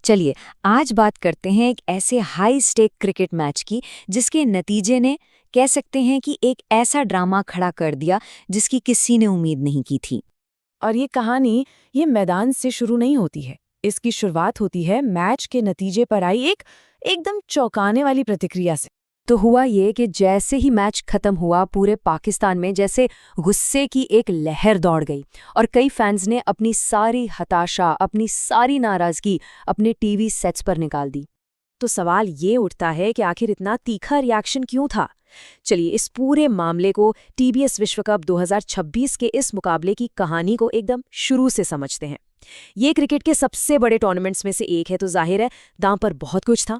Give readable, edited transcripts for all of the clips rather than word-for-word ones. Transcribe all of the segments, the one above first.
चलिए, आज बात करते हैं एक ऐसे हाई स्टेक क्रिकेट मैच की जिसके नतीजे ने कह सकते हैं कि एक ऐसा ड्रामा खड़ा कर दिया जिसकी किसी ने उम्मीद नहीं की थी। और ये कहानी ये मैदान से शुरू नहीं होती है। इसकी शुरुआत होती है मैच के नतीजे पर आई एक एकदम चौंकाने वाली प्रतिक्रिया से। तो हुआ ये कि जैसे ही मैच खत्म हुआ, पूरे पाकिस्तान में जैसे गुस्से की एक लहर दौड़ गई और कई फैंस ने अपनी सारी हताशा, अपनी सारी नाराजगी अपने टीवी सेट्स पर निकाल दी। तो सवाल ये उठता है कि आखिर इतना तीखा रिएक्शन क्यों था। चलिए इस पूरे मामले को टीबीएस विश्व कप 2026 के इस मुकाबले की कहानी को एकदम शुरू से समझते हैं। ये क्रिकेट के सबसे बड़े टूर्नामेंट्स में से एक है, तो जाहिर है दांव पर बहुत कुछ था।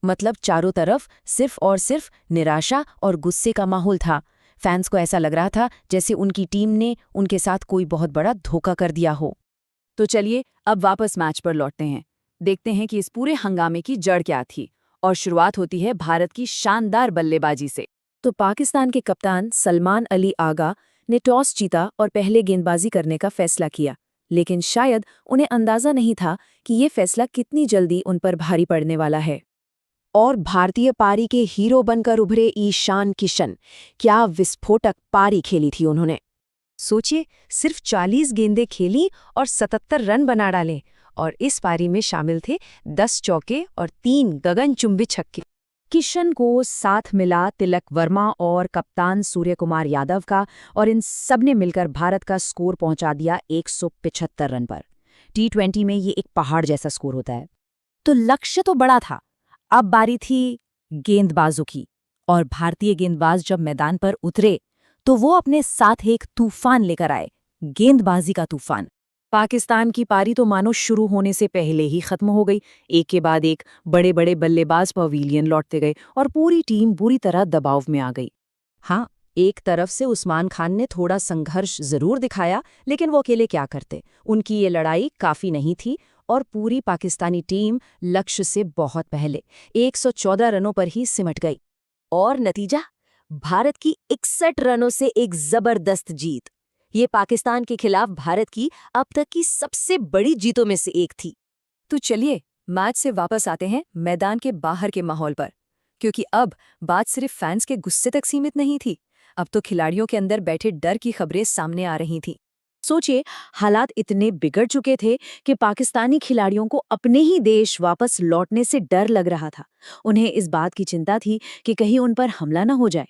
मतलब चारों तरफ सिर्फ और सिर्फ निराशा और गुस्से का माहौल था। फैंस को ऐसा लग रहा था जैसे उनकी टीम ने उनके साथ कोई बहुत बड़ा धोखा कर दिया हो। तो चलिए अब वापस मैच पर लौटते हैं, देखते हैं कि इस पूरे हंगामे की जड़ क्या थी। और शुरुआत होती है भारत की शानदार बल्लेबाजी से। तो पाकिस्तान के कप्तान सलमान अली आगा ने टॉस जीता और पहले गेंदबाजी करने का फैसला किया, लेकिन शायद उन्हें अंदाजा नहीं था कि ये फैसला कितनी जल्दी उन पर भारी पड़ने वाला है। और भारतीय पारी के हीरो बनकर उभरे ईशान किशन, क्या विस्फोटक पारी खेली थी उन्होंने। सोचिए, सिर्फ 40 गेंदें खेली और 77 रन बना डाले, और इस पारी में शामिल थे 10 चौके और 3 गगनचुंबी छक्के। किशन को साथ मिला तिलक वर्मा और कप्तान सूर्य कुमार यादव का, और इन सब ने मिलकर भारत का स्कोर पहुंचा दिया 175 रन पर। T20 में ये एक पहाड़ जैसा स्कोर होता है। तो लक्ष्य तो बड़ा था, अब बारी थी गेंदबाजों की। और भारतीय गेंदबाज जब मैदान पर उतरे तो वो अपने साथ एक तूफान लेकर आए, गेंदबाजी का तूफान। पाकिस्तान की पारी तो मानो शुरू होने से पहले ही खत्म हो गई। एक के बाद एक बड़े बड़े बल्लेबाज पवेलियन लौटते गए और पूरी टीम बुरी तरह दबाव में आ गई। हाँ, एक तरफ से उस्मान खान ने थोड़ा संघर्ष जरूर दिखाया, लेकिन वो अकेले क्या करते। उनकी ये लड़ाई काफी नहीं थी और पूरी पाकिस्तानी टीम लक्ष्य से बहुत पहले 114 रनों पर ही सिमट गई। और नतीजा, भारत की 61 रनों से एक जबरदस्त जीत। ये पाकिस्तान के खिलाफ भारत की अब तक की सबसे बड़ी जीतों में से एक थी। तो चलिए मैच से वापस आते हैं मैदान के बाहर के माहौल पर, क्योंकि अब बात सिर्फ फैंस के गुस्से तक सीमित नहीं थी। अब तो खिलाड़ियों के अंदर बैठे डर की खबरें सामने आ रही थीं। सोचिए, हालात इतने बिगड़ चुके थे कि पाकिस्तानी खिलाड़ियों को अपने ही देश वापस लौटने से डर लग रहा था। उन्हें इस बात की चिंता थी कि कहीं उन पर हमला न हो जाए।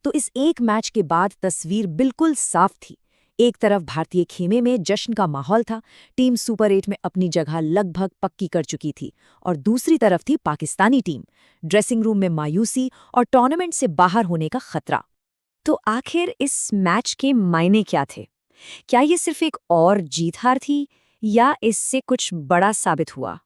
तो इस एक मैच के बाद तस्वीर बिल्कुल साफ थी। एक तरफ भारतीय खेमे में जश्न का माहौल था, टीम सुपर 8 में अपनी जगह लगभग पक्की कर चुकी थी, और दूसरी तरफ थी पाकिस्तानी टीम, ड्रेसिंग रूम में मायूसी और टूर्नामेंट से बाहर होने का खतरा। तो आखिर इस मैच के मायने क्या थे? क्या ये सिर्फ एक और जीत हार थी, या इससे कुछ बड़ा साबित हुआ?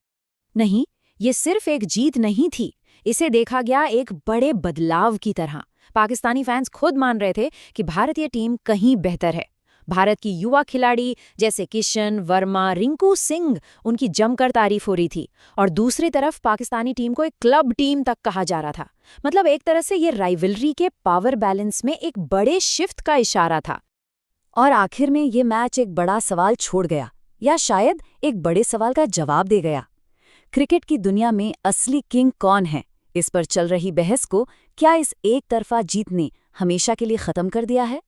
नहीं, ये सिर्फ एक जीत नहीं थी, इसे देखा गया एक बड़े बदलाव की तरह। पाकिस्तानी फैंस खुद मान रहे थे कि भारतीय टीम कहीं बेहतर है। भारत की युवा खिलाड़ी जैसे किशन, वर्मा, रिंकू सिंह, उनकी जमकर तारीफ हो रही थी। और दूसरी तरफ पाकिस्तानी टीम को एक क्लब टीम तक कहा जा रहा था। मतलब एक तरह से ये राइवलरी के पावर बैलेंस में एक बड़े शिफ्ट का इशारा था। और आखिर में ये मैच एक बड़ा सवाल छोड़ गया, या शायद एक बड़े सवाल का जवाब दे गया। क्रिकेट की दुनिया में असली किंग कौन है? इस पर चल रही बहस को क्या इस एक तरफा जीत ने हमेशा के लिए खत्म कर दिया है?